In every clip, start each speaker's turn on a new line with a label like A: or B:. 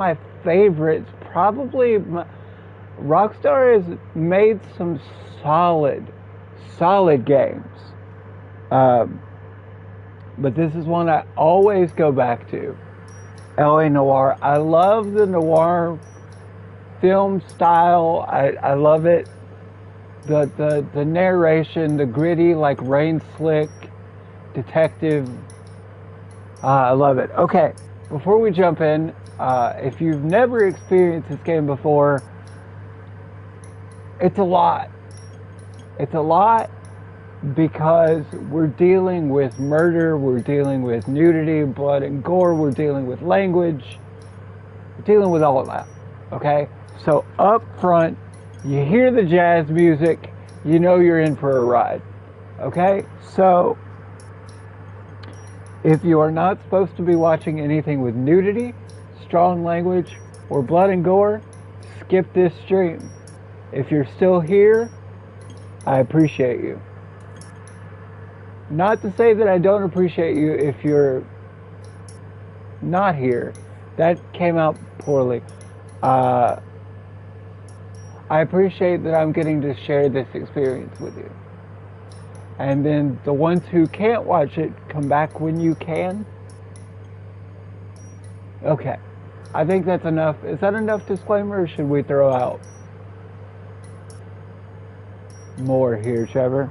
A: my favorites. Probably Rockstar has made some solid games. Um, but this is one I always go back to. LA Noire. I love the noir film style. I love it. The narration, the gritty, like rain slick detective. I love it. Okay, before we jump in, if you've never experienced this game before, it's a lot. It's a lot because we're dealing with murder, we're dealing with nudity, blood, and gore, we're dealing with language, we're dealing with all of that. Okay? So up front, you hear the jazz music, you know you're in for a ride. Okay? So if you are not supposed to be watching anything with nudity, strong language, or blood and gore, skip this stream. If you're still here, I appreciate you. Not to say that I don't appreciate you if you're not here. That came out poorly. I appreciate that I'm getting to share this experience with you. And then the ones who can't watch it, come back when you can. Okay. I think that's enough. Is that enough disclaimer, or should we throw out more here, Trevor?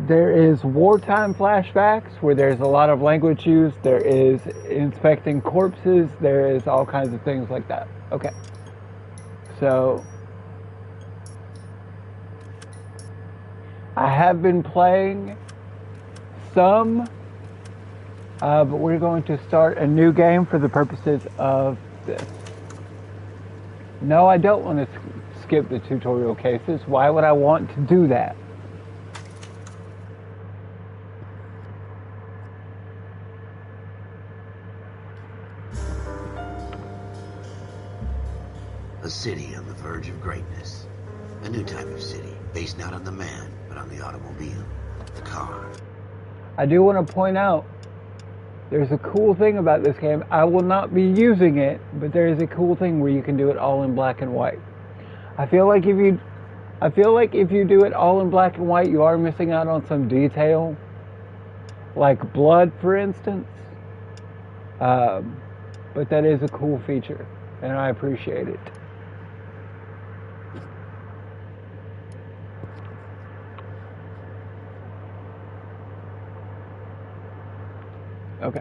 A: There is wartime flashbacks where there's a lot of language used. There is inspecting corpses. There is all kinds of things like that. Okay. So I have been playing some, but we're going to start a new game for the purposes of this. No, I don't want to skip the tutorial cases. Why would I want to do that?
B: A city on the verge of greatness. A new type of city, based not on the man, but on the automobile, the car.
A: I do want to point out, there's a cool thing about this game. I will not be using it, but there is a cool thing where you can do it all in black and white. I feel like if you do it all in black and white, you are missing out on some detail, like blood, for instance. But that is a cool feature, and I appreciate it. Okay.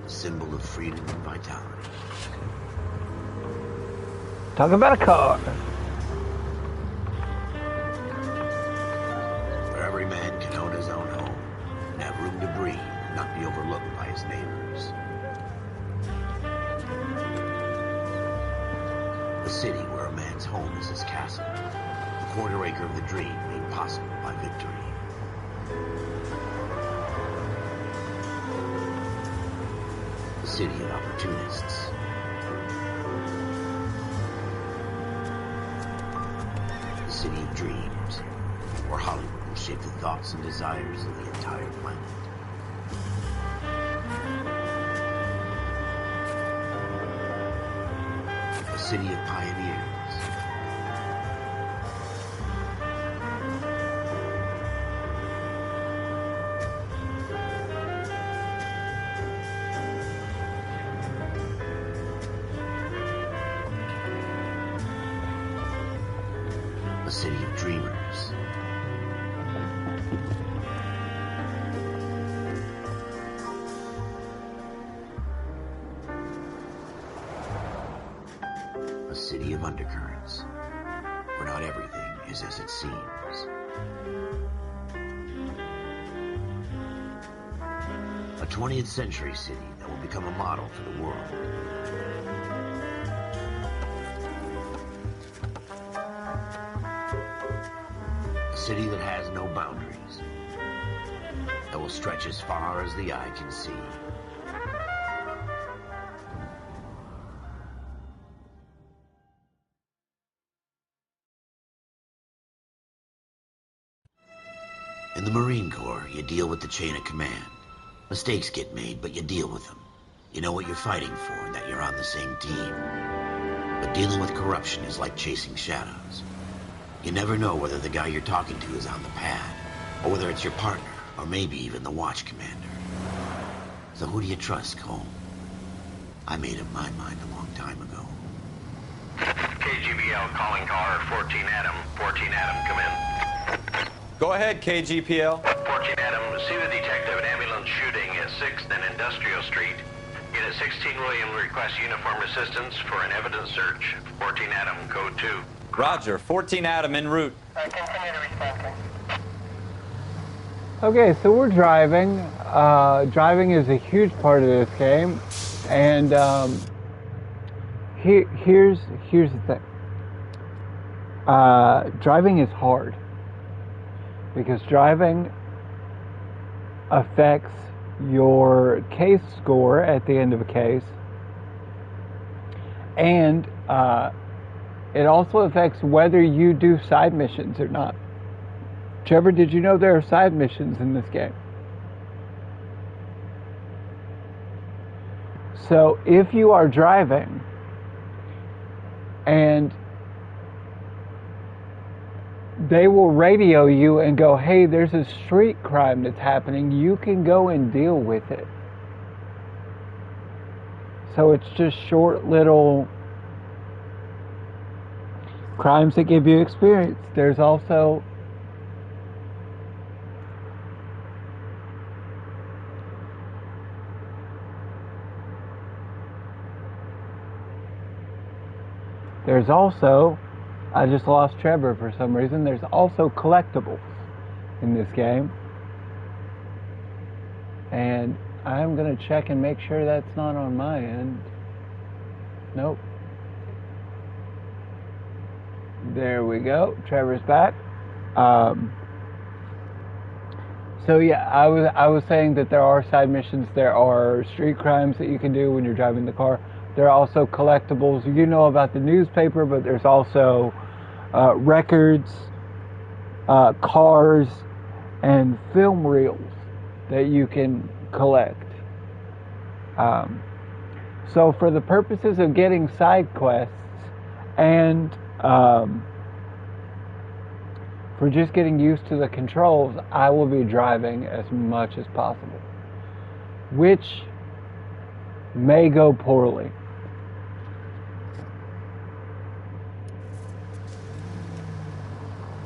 B: Symbol of freedom and vitality.
A: Talk about a car.
B: Where every man can own his own home and have room to breathe and not be overlooked by his neighbors. A city where a man's home is his castle. The quarter acre of the dream made possible by victory. A city of opportunists. A city of dreams, where Hollywood will shape the thoughts and desires of the entire planet. A city of pioneers. A city of dreamers. A city of undercurrents, where not everything is as it seems. A 20th century city that will become a model for the world. A city that has no boundaries, that will stretch as far as the eye can see. In the Marine Corps, you deal with the chain of command. Mistakes get made, but you deal with them. You know what you're fighting for and that you're on the same team. But dealing with corruption is like chasing shadows. You never know whether the guy you're talking to is on the pad, or whether it's your partner, or maybe even the watch commander. So who do you trust, Cole? I made up my mind a long time ago.
C: KGBL calling car 14 Adam. 14 Adam, come in.
D: Go ahead, KGPL.
C: 14 Adam, see the detective an ambulance shooting at 6th and Industrial Street. Unit 16 William requests uniform assistance for an evidence search. 14 Adam, code 2.
D: Roger, 14 Adam en route.
C: Continue to respond.
A: Okay, so we're driving. Driving is a huge part of this game, and here's the thing. Driving is hard because driving affects your case score at the end of a case, and it also affects whether you do side missions or not. Trevor, did you know there are side missions in this game? So if you are driving and they will radio you and go, hey, there's a street crime that's happening, you can go and deal with it. So it's just short little crimes that give you experience. There's also I just lost Trevor for some reason. There's also collectibles in this game. And I'm going to check and make sure that's not on my end. Nope. There we go. Trevor's back. So yeah, I was saying that there are side missions. There are street crimes that you can do when you're driving the car. There are also collectibles. You know about the newspaper, but there's also records, cars, and film reels that you can collect. So for the purposes of getting side quests and for just getting used to the controls, I will be driving as much as possible, which may go poorly.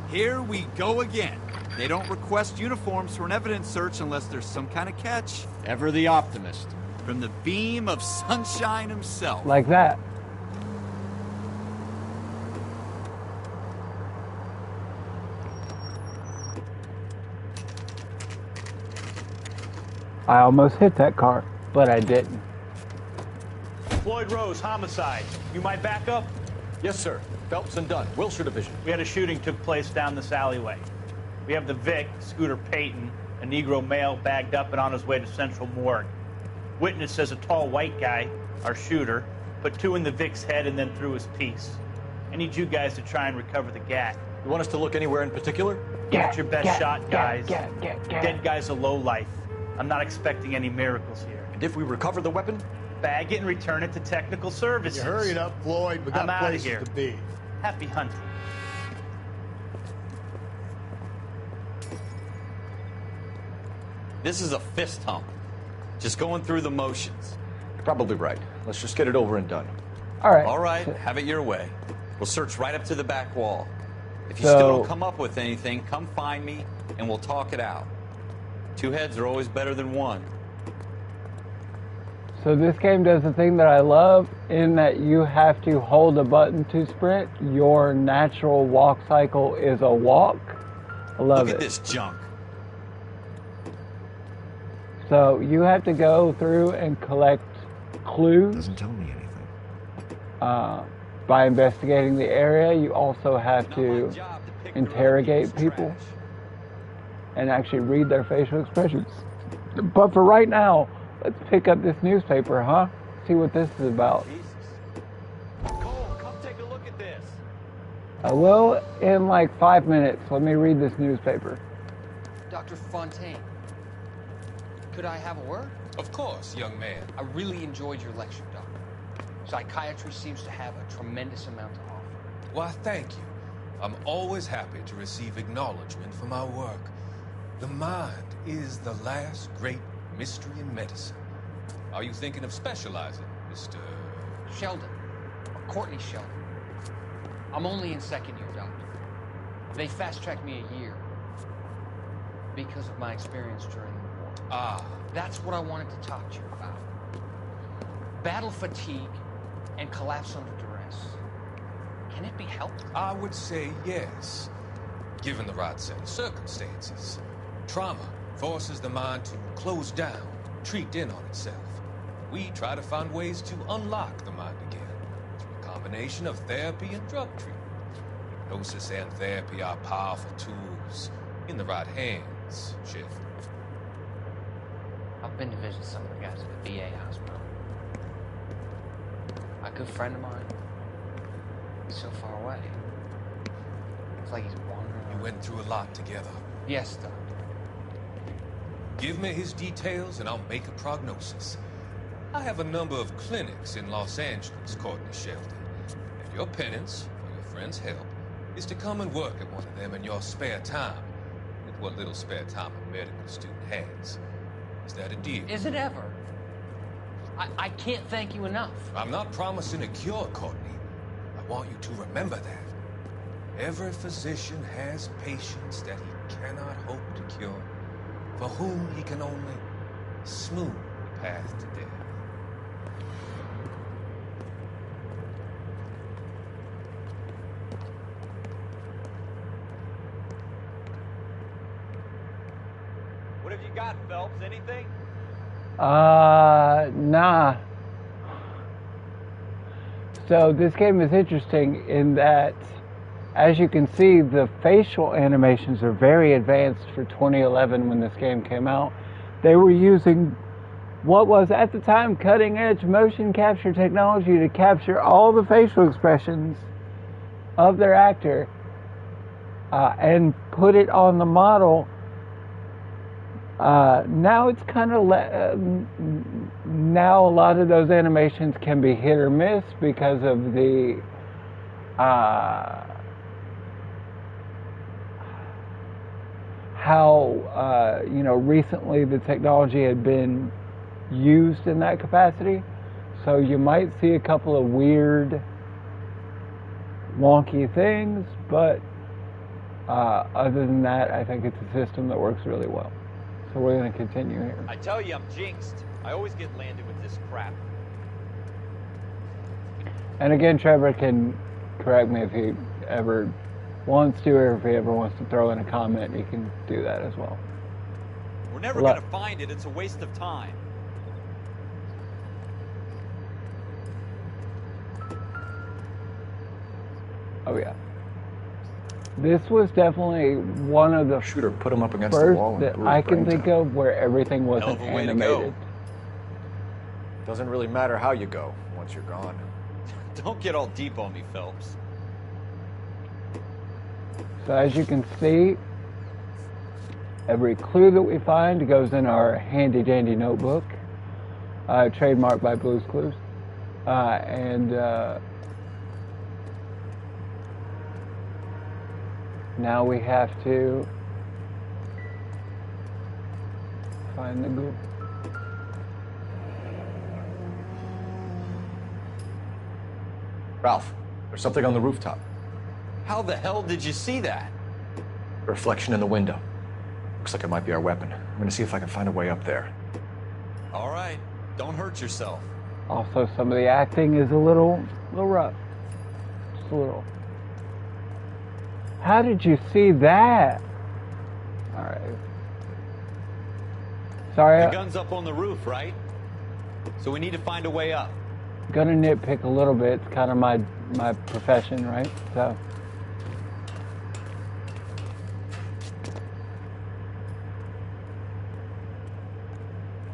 E: Here we go again. They don't request uniforms for an evidence search unless there's some kind of catch.
F: Ever the optimist.
E: From the beam of sunshine himself.
A: Like that. I almost hit that car, but I didn't.
G: Floyd Rose, homicide. You might back up?
F: Yes, sir. Phelps and Dunn, Wilshire Division.
G: We had a shooting took place down this alleyway. We have the Vic, Scooter Payton, a Negro male bagged up and on his way to Central Morgue. Witness says a tall white guy, our shooter, put 2 in the Vic's head and then threw his piece. I need you guys to try and recover the gat.
F: You want us to look anywhere in particular?
G: Get your best shot, guys. Dead guy's a low life. I'm not expecting any miracles here.
F: And if we recover the weapon?
G: Bag it and return it to technical services.
H: You hurry it up, Floyd. We got
G: I'm outta
H: places
G: here.
H: to be.
G: Happy hunting.
D: This is a fist hump. Just going through the motions.
F: You're probably right. Let's just get it over and done.
A: All right.
D: All right, have it your way. We'll search right up to the back wall. If you
A: So-
D: still don't come up with anything, come find me and we'll talk it out. 2 heads are always better than 1.
A: So this game does the thing that I love in that you have to hold a button to sprint. Your natural walk cycle is a walk. I love
D: Look
A: it.
D: at this junk.
A: So you have to go through and collect clues
H: Doesn't tell me anything.
A: by investigating the area. You also have
D: Not
A: to
D: my job to pick
A: interrogate
D: through other
A: people
D: people's
A: and actually read their facial expressions. But for right now, let's pick up this newspaper, huh? See what this is about.
D: trash. Jesus. Cole, come take a look at this.
A: I will in like 5 minutes. Let me read this newspaper.
I: Dr. Fontaine. Could I have a word?
J: Of course, young man.
I: I really enjoyed your lecture, Doctor. Psychiatry seems to have a tremendous amount to offer.
J: Why, thank you. I'm always happy to receive acknowledgement for my work. The mind is the last great mystery in medicine. Are you thinking of specializing, Mr.
I: Sheldon. Courtney Sheldon. I'm only in second year, Doctor. They fast-tracked me a year because of my experience during the war.
J: Ah.
I: That's what I wanted to talk to you about. Battle fatigue and collapse under duress. Can it be helped?
J: I would say yes, given the right set of circumstances. Trauma forces the mind to close down, treat in on itself. We try to find ways to unlock the mind again through a combination of therapy and drug treatment. Hypnosis and therapy are powerful tools in the right hands, Chef.
I: I've been to visit some of the guys at the VA hospital. A good friend of mine, he's so far away. It's like he's wandering.
J: You went through a lot together.
I: Yes, Doctor.
J: Give me his details and I'll make a prognosis. I have a number of clinics in Los Angeles, Courtney Sheldon. And your penance, for your friend's help, is to come and work at one of them in your spare time. With what little spare time a medical student has. Is that a deal?
I: Is it ever? I can't thank you enough.
J: I'm not promising a cure, Courtney. I want you to remember that. Every physician has patients that he cannot hope to cure, for whom he can only smooth the path to death.
G: What have you got, Phelps? Anything?
A: Nah. So this game is interesting in that, as you can see, the facial animations are very advanced for 2011 when this game came out. They were using what was at the time cutting edge motion capture technology to capture all the facial expressions of their actor and put it on the model. Now it's kind of now a lot of those animations can be hit or miss because of the how recently the technology had been used in that capacity. So you might see a couple of weird, wonky things, but other than that, I think it's a system that works really well. So we're going to continue here.
G: I tell you, I'm jinxed. I always get landed with this crap.
A: And again, Trevor can correct me if he ever wants to, or if he ever wants to throw in a comment, he can do that as well.
G: We're never going to find it. It's a waste of time.
A: Oh yeah. This was definitely one of the
F: Shooter put him up against the
A: first
F: wall and
A: that
F: blew
A: I
F: his
A: can
F: brains
A: think
F: out.
A: of where everything wasn't
G: Hell of a way to
A: animated.
F: Doesn't really matter how you go once you're gone.
G: Don't get all deep on me, Phelps.
A: So as you can see, every clue that we find goes in our handy dandy notebook, trademarked by Blue's Clues, now we have to find the group.
F: Ralph, there's something on the rooftop.
G: How the hell did you see that?
F: A reflection in the window. Looks like it might be our weapon. I'm gonna see if I can find a way up there.
G: All right. Don't hurt yourself.
A: Also, some of the acting is a little rough. Just a little. How did you see that? All right. Sorry,
G: The gun's up on the roof, right? So we need to find a way up.
A: I'm gonna nitpick a little bit. It's kind of my profession, right? So.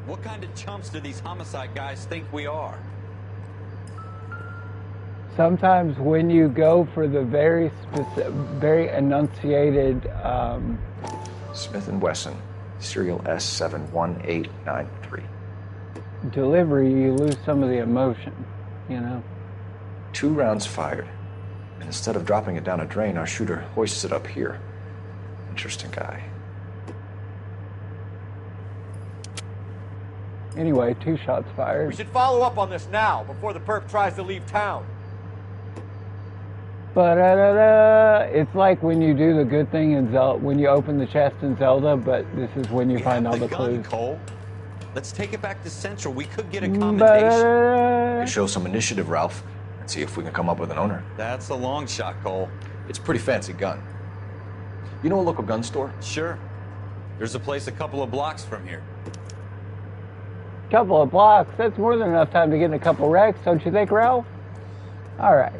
G: What kind of chumps do these homicide guys think we are?
A: Sometimes when you go for the very specific, very enunciated,
F: Smith & Wesson. Serial S71893.
A: Delivery, you lose some of the emotion, you know?
F: 2 rounds fired. And instead of dropping it down a drain, our shooter hoists it up here. Interesting guy.
A: Anyway, 2 shots fired.
K: We should follow up on this now, before the perp tries to leave town.
A: It's like when you do the good thing in Zelda, when you open the chest in Zelda, but this is when you find all the clues.
D: Cole. Let's take it back to Central. We could get a commendation.
F: Show some initiative, Ralph, and see if we can come up with an owner.
D: That's a long shot, Cole.
F: It's a pretty fancy gun. You know a local gun store?
D: Sure. There's a place a couple of blocks from here.
A: Couple of blocks? That's more than enough time to get in a couple wrecks, don't you think, Ralph? All right.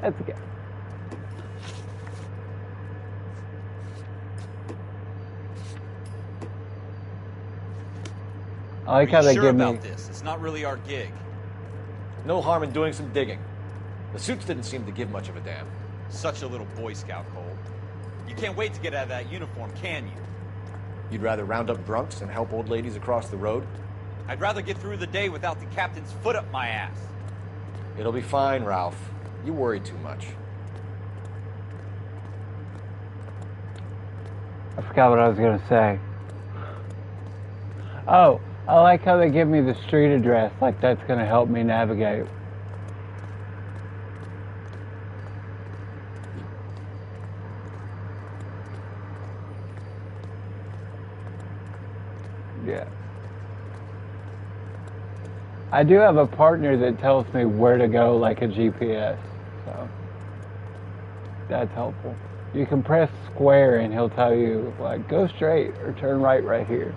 A: Let's go. I like how they
D: sure
A: give me.
D: about this? It's not really our gig.
K: No harm in doing some digging. The suits didn't seem to give much of a damn.
D: Such a little Boy Scout, Cole. You can't wait to get out of that uniform, can you?
K: You'd rather round up drunks than help old ladies across the road?
D: I'd rather get through the day without the captain's foot up my ass.
K: It'll be fine, Ralph. You worry too much.
A: I forgot what I was going to say. Oh, I like how they give me the street address, like that's going to help me navigate. Yeah. I do have a partner that tells me where to go like a GPS, so that's helpful. You can press square and he'll tell you, like, go straight or turn right here.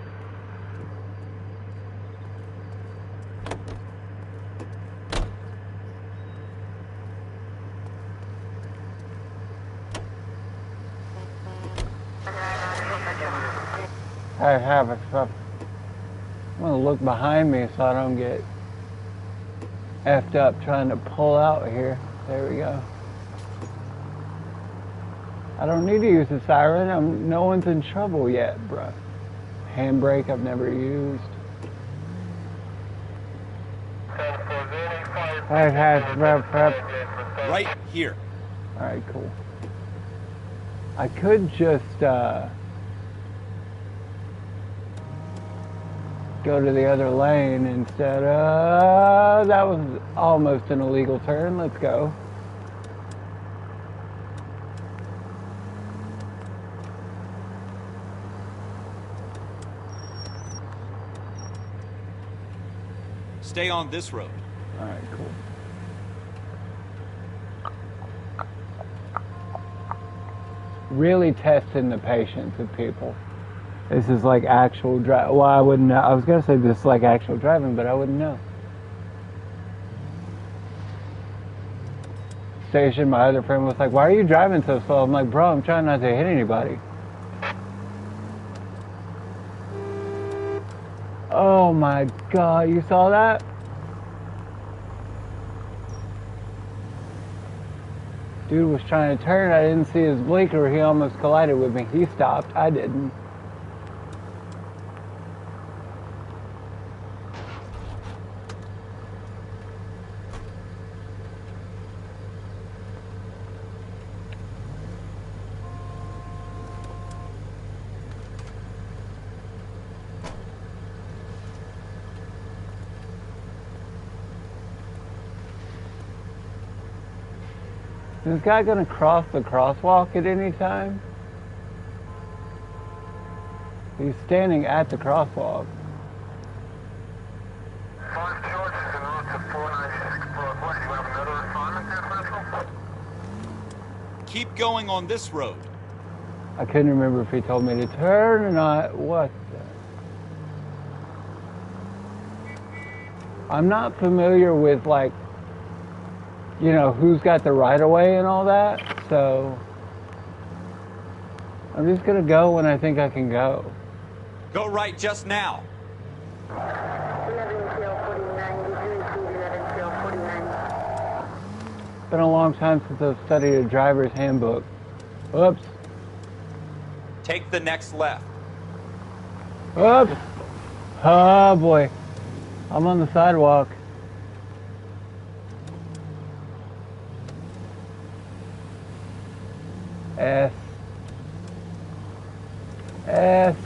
A: I have it. So I'm going to look behind me so I don't get effed up trying to pull out here. There we go. I don't need to use the siren. No one's in trouble yet, bruh. Handbrake I've never used.
D: Right here.
A: Alright, cool. I could just go to the other lane instead of... That was almost an illegal turn. Let's go.
E: Stay on this road.
A: All right, cool. Really testing the patience of people. This is like actual driving. Well, I wouldn't know. I was going to say this is like actual driving, but I wouldn't know. Station, my other friend was like, why are you driving so slow? I'm like, bro, I'm trying not to hit anybody. Oh my God, you saw that? Dude was trying to turn. I didn't see his blinker. He almost collided with me. He stopped. I didn't. Is this guy going to cross the crosswalk at any time? He's standing at the crosswalk.
E: Keep going on this road.
A: I couldn't remember if he told me to turn or not. What the... I'm not familiar with, like, you know, who's got the right of way and all that, so I'm just gonna go when I think I can go.
D: Go right just now.
A: It's been a long time since I've studied a driver's handbook. Oops.
D: Take the next left.
A: Whoops. Oh boy. I'm on the sidewalk. S. S.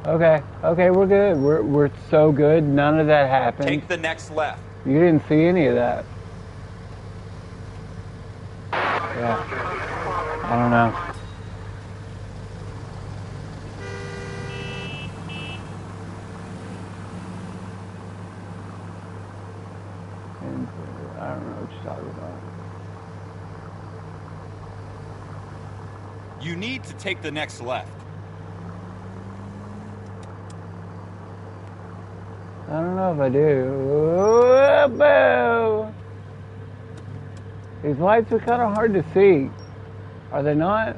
A: Okay, okay, we're good. We're so good. None of that happened.
D: Take the next left.
A: You didn't see any of that. Yeah. I don't know. I don't know what you're talking about.
D: You need to take the next left.
A: I don't know if I do. Boo! These lights are kind of hard to see. Are they not?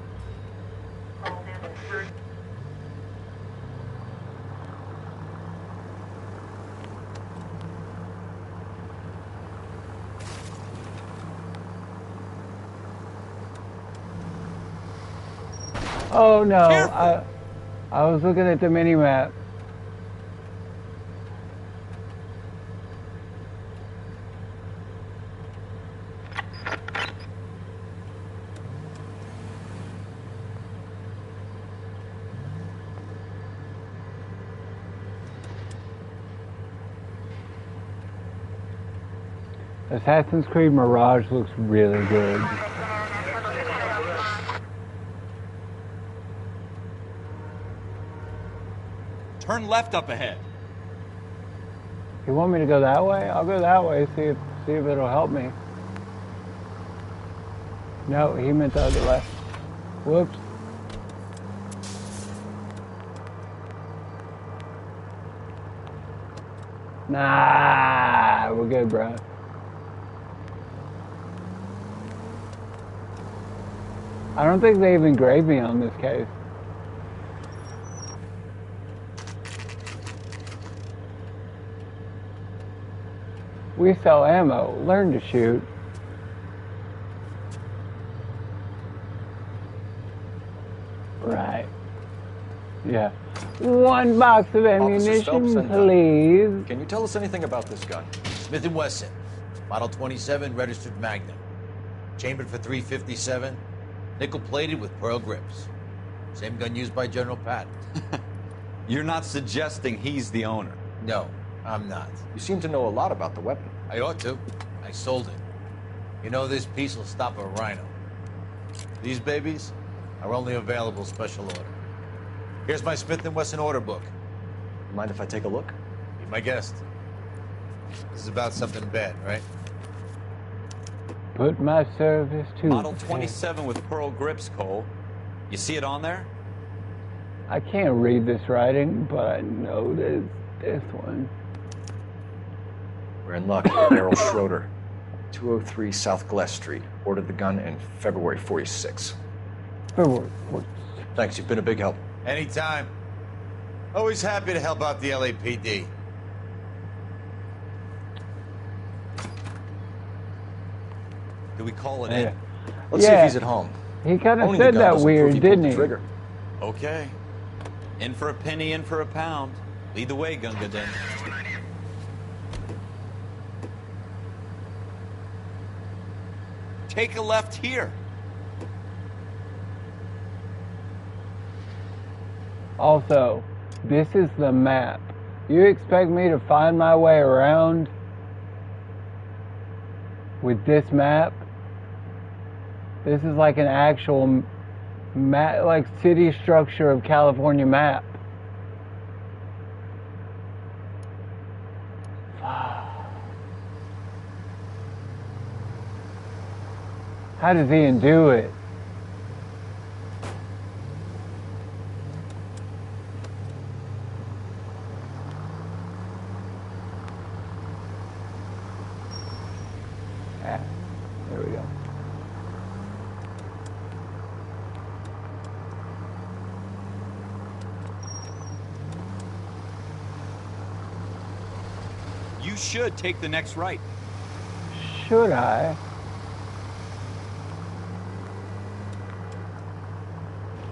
A: Oh no, I was looking at the mini map. Assassin's Creed Mirage looks really good.
D: Turn left up ahead.
A: You want me to go that way? I'll go that way, see if it'll help me. No, he meant the other way. Whoops. Nah, we're good, bro. I don't think they even graved me on this case. We sell ammo. Learn to shoot. Right. Yeah. One box of ammunition, please.
K: Can you tell us anything about this gun?
L: Smith & Wesson, Model 27, registered Magnum. Chambered for .357, nickel-plated with pearl grips. Same gun used by General Patton.
D: You're not suggesting he's the owner?
L: No, I'm not.
F: You seem to know a lot about the weapon.
L: I ought to. I sold it. You know, this piece will stop a rhino. These babies are only available special order. Here's my Smith & Wesson order book.
F: Mind if I take a look?
L: Be my guest. This is about something bad, right?
A: Put my service to
D: Model 27 with pearl grips, Cole. You see it on there?
A: I can't read this writing, but I know this one.
F: We're in luck. Errol Schroeder, 203 South Glass Street. Ordered the gun in February 46.
A: February 46.
F: Thanks, you've been a big help.
L: Anytime. Always happy to help out the LAPD.
D: Do we call it in?
F: Let's see if he's at home.
A: He kind of said that weird, didn't he?
F: Trigger.
D: Okay. In for a penny, in for a pound. Lead the way, Gunga Din. Take a left here.
A: Also, this is the map. You expect me to find my way around with this map? This is like an actual map, like city structure of California map. How does Ian do it? Ah, there we go.
D: You should take the next right.
A: Should I?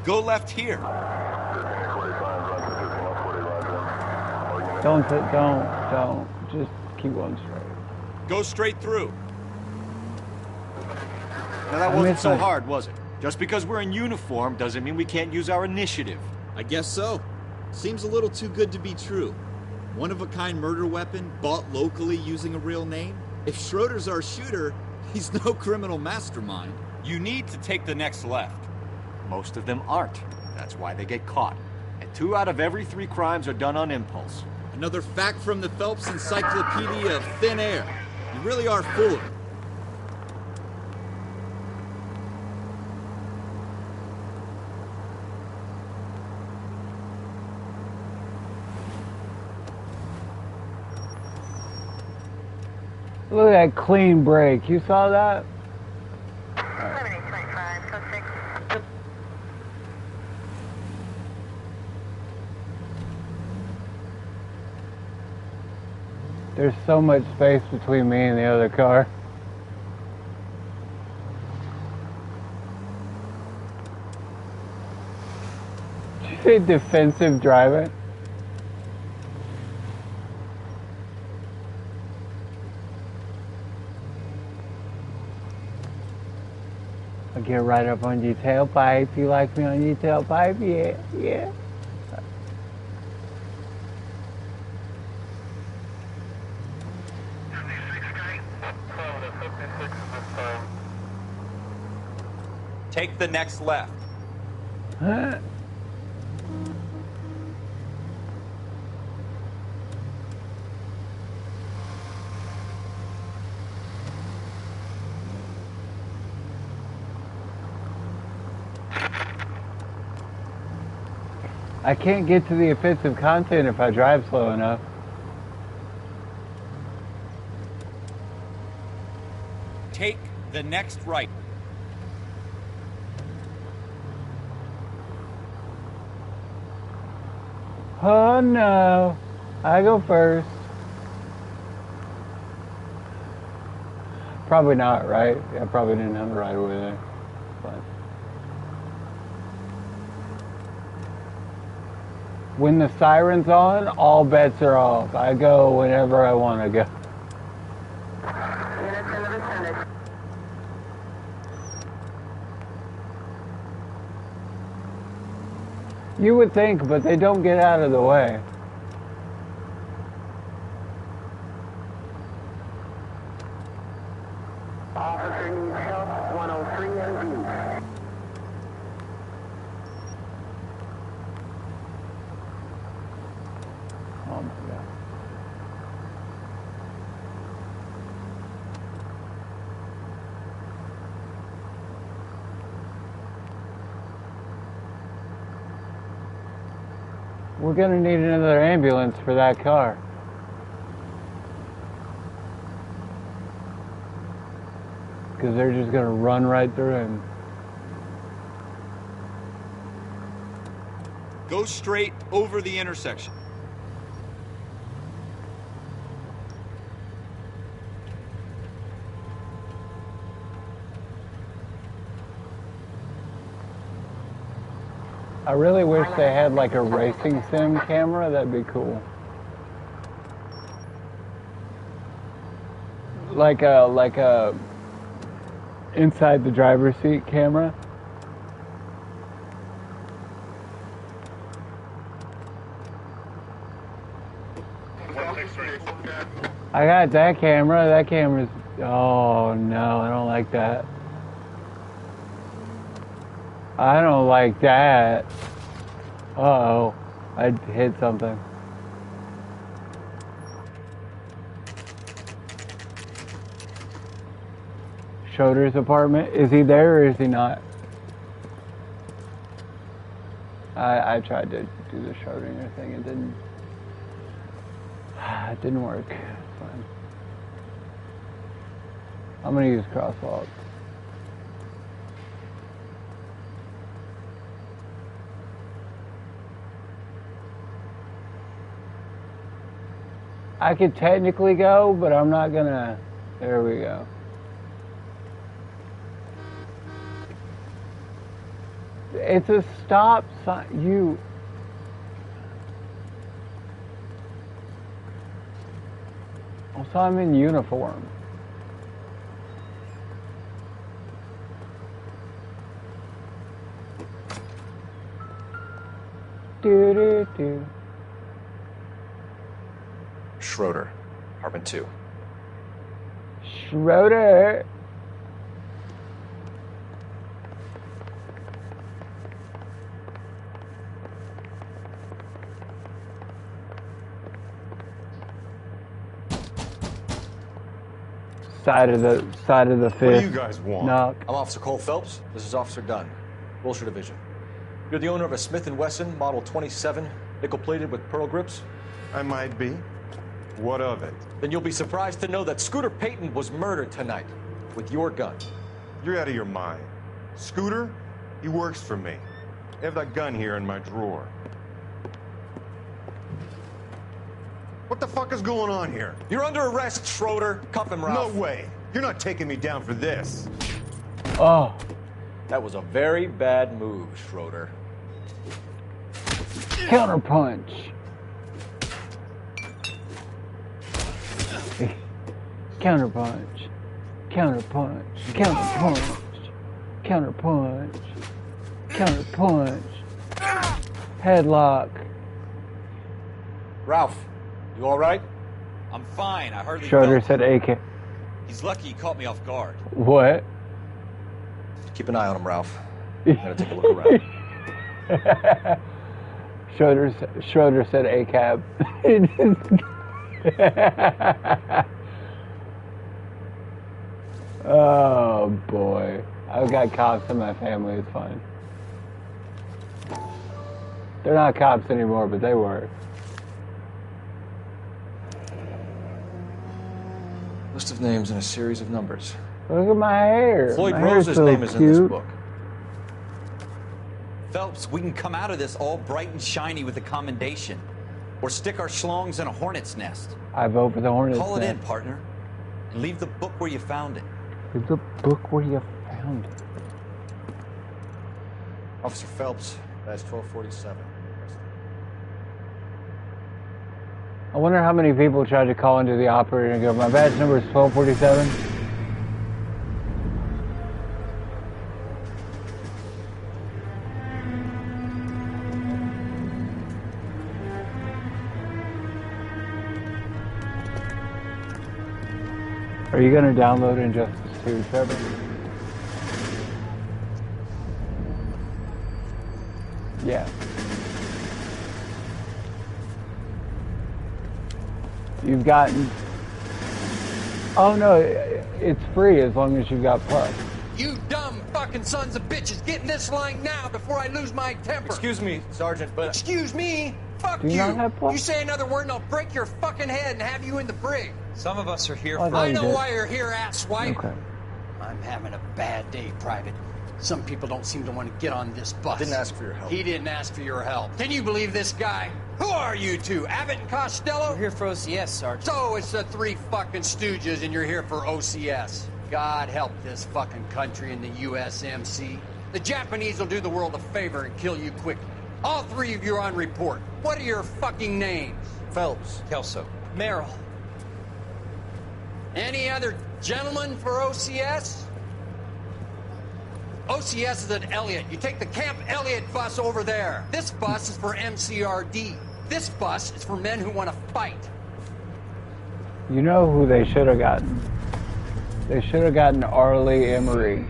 E: Go left here.
A: Don't. Just keep going straight.
E: Go straight through. Now that wasn't so hard, was it? Just because we're in uniform doesn't mean we can't use our initiative.
M: I guess so. Seems a little too good to be true. One-of-a-kind murder weapon bought locally using a real name? If Schroeder's our shooter, he's no criminal mastermind.
E: You need to take the next left. Most of them aren't. That's why they get caught. And 2 out of every 3 crimes are done on impulse.
M: Another fact from the Phelps Encyclopedia of Thin Air. You really are full of it.
A: Look at that clean break. You saw that? There's so much space between me and the other car. Did you say defensive driving? I'll get right up on your tailpipe. You like me on your tailpipe? Yeah, yeah.
D: Take the next left.
A: Huh? I can't get to the offensive content if I drive slow enough.
E: Take the next right.
A: Oh no, I go first. Probably not, right? I probably didn't have the right away there. But when the siren's on, all bets are off. I go whenever I want to go. You would think, but they don't get out of the way.
N: Officer needs help, 103 MD.
A: Oh my God. We're gonna need another ambulance for that car. Because they're just gonna run right through him.
E: Go straight over the intersection.
A: I really wish they had like a racing sim camera. That'd be cool. Like a inside the driver's seat camera. I got that camera. That camera's... Oh no, I don't like that. I don't like that. Uh-oh. I hit something. Schroeder's apartment. Is he there or is he not? I tried to do the Schrodinger thing. It didn't work. It's fine. I'm gonna use crosswalk. I could technically go, but I'm not gonna. There we go. It's a stop sign. You. Also, I'm in uniform. Do do do.
F: Schroeder, apartment 2.
A: Schroeder. Side of the fifth.
E: What do you guys want?
A: Knock.
F: I'm Officer Cole Phelps. This is Officer Dunn, Wilshire Division. You're the owner of a Smith & Wesson Model 27, nickel-plated with pearl grips?
H: I might be. What of it?
F: Then you'll be surprised to know that Scooter Payton was murdered tonight with your gun.
H: You're out of your mind. Scooter? He works for me. I have that gun here in my drawer. What the fuck is going on here?
F: You're under arrest, Schroeder. Cuff him, Ralph.
H: No way. You're not taking me down for this.
A: Oh.
F: That was a very bad move, Schroeder.
A: Counterpunch. Counterpunch. Counterpunch. Counterpunch. Counterpunch. Counterpunch. Headlock.
F: Ralph, you all right?
D: I'm fine. I hardly
A: Schroeder
D: felt
A: said AK.
D: He's lucky he caught me off guard.
A: What?
F: Keep an eye on him, Ralph. I'm gonna take a look around.
A: Schroeder said ACAB. Oh boy. I've got cops in my family, it's fine. They're not cops anymore, but they were.
F: List of names and a series of numbers.
A: Look at my hair.
F: Floyd
A: My hair's
F: Rose's
A: so
F: name is in
A: cute.
F: this book.
D: Phelps, we can come out of this all bright and shiny with a commendation. Or stick our schlongs in a hornet's nest.
A: I vote for the Hornets.
D: Call it in,
A: nest.
D: partner. And leave the book where you found it.
A: Leave the book where you found it.
F: Officer Phelps, badge 1247.
A: I wonder how many people tried to call into the operator and go, my badge number is 1247. Are you going to download Injustice 2, Trevor? Yeah. You've gotten... Oh no, it's free as long as you've got Plus.
I: You dumb fucking sons of bitches, get in this line now before I lose my temper.
F: Excuse me, Sergeant, but...
I: Excuse me? Fuck
A: Do you not have Plus?
I: You say another word and I'll break your fucking head and have you in the brig.
D: Some of us are here
A: Oh,
D: for...
A: I
I: I
A: you
I: know
A: did.
I: why you're here, asswipe.
A: Okay.
I: I'm having a bad day, Private. Some people don't seem to want to get on this bus.
F: Didn't ask for your help.
I: He didn't ask for your help. Can you believe this guy? Who are you two? Abbott and Costello?
O: We're here for OCS, Sergeant.
I: So it's the three fucking stooges and you're here for OCS. God help this fucking country and the USMC. The Japanese will do the world a favor and kill you quickly. All three of you are on report. What are your fucking names?
F: Phelps.
D: Kelso.
O: Merrill.
I: Any other gentlemen for OCS? OCS is at Elliott. You take the Camp Elliott bus over there. This bus is for MCRD. This bus is for men who want to fight.
A: You know who they should have gotten? They should have gotten Arlie Emery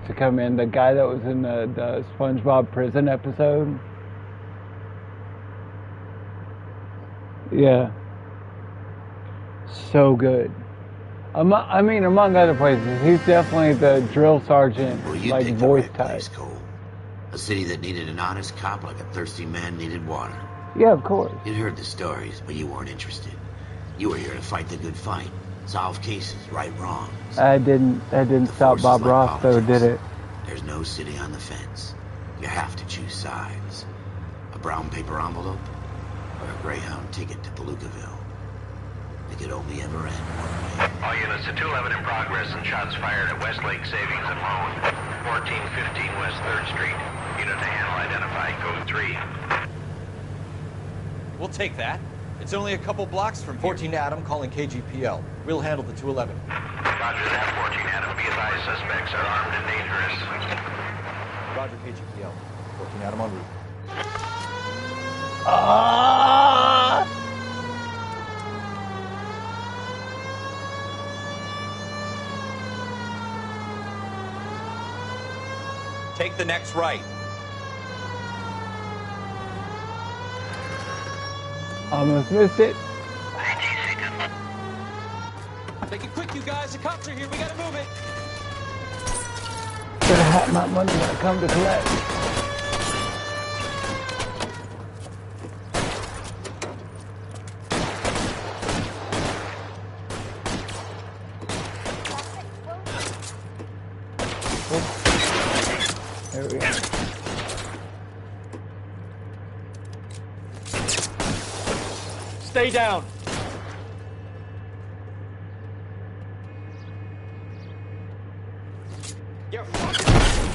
A: to come in, the guy that was in the SpongeBob prison episode. Yeah. So good. I mean, among other places, he's definitely the drill sergeant,
B: Well, you
A: like
B: picked
A: voice
B: the right
A: type.
B: place, Cole. A city that needed an honest cop like a thirsty man needed water.
A: Yeah, of course.
B: You'd heard the stories, but you weren't interested. You were here to fight the good fight, solve cases, right wrongs.
A: That didn't stop Bob Ross, though, did it?
B: There's no city on the fence. You have to choose sides. A brown paper envelope or a Greyhound ticket to Palookaville. It could only ever end one way.
C: All units to 211 in progress and shots fired at Westlake Savings and Loan, 1415 West 3rd Street. Unit to handle identifying code 3.
D: We'll take that. It's only a couple blocks from here.
K: 14 Adam calling KGPL. We'll handle the 211.
C: Roger that, 14 Adam. Be advised, suspects are armed and dangerous.
K: Roger, KGPL. 14 Adam en route.
D: Take the next right.
A: Almost missed it.
D: Take it quick, you guys. The cops are here. We gotta move it.
A: Better have my money when I come to collect. There we go.
K: Stay down.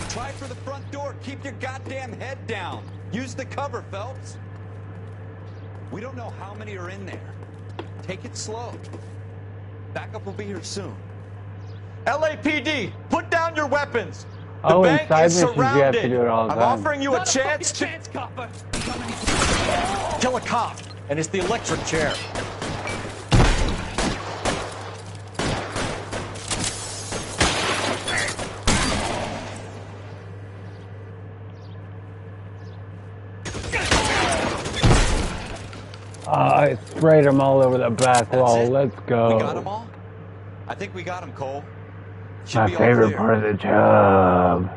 D: Try for the front door. Keep your goddamn head down. Use the cover, Phelps. We don't know how many are in there. Take it slow. Backup will be here soon.
E: LAPD, put down your weapons. The
A: Oh,
E: bank
A: inside
E: is
A: missions, you have
E: surrounded.
A: to do it all the
E: I'm
A: time.
E: offering you a chance to
K: Kill a cop, and it's the electric chair.
A: I sprayed them all over the back wall.
D: it?
A: Let's go.
D: We got them all? I think we got them, Cole. Should
A: My
D: be all
A: favorite
D: clear.
A: part of the job.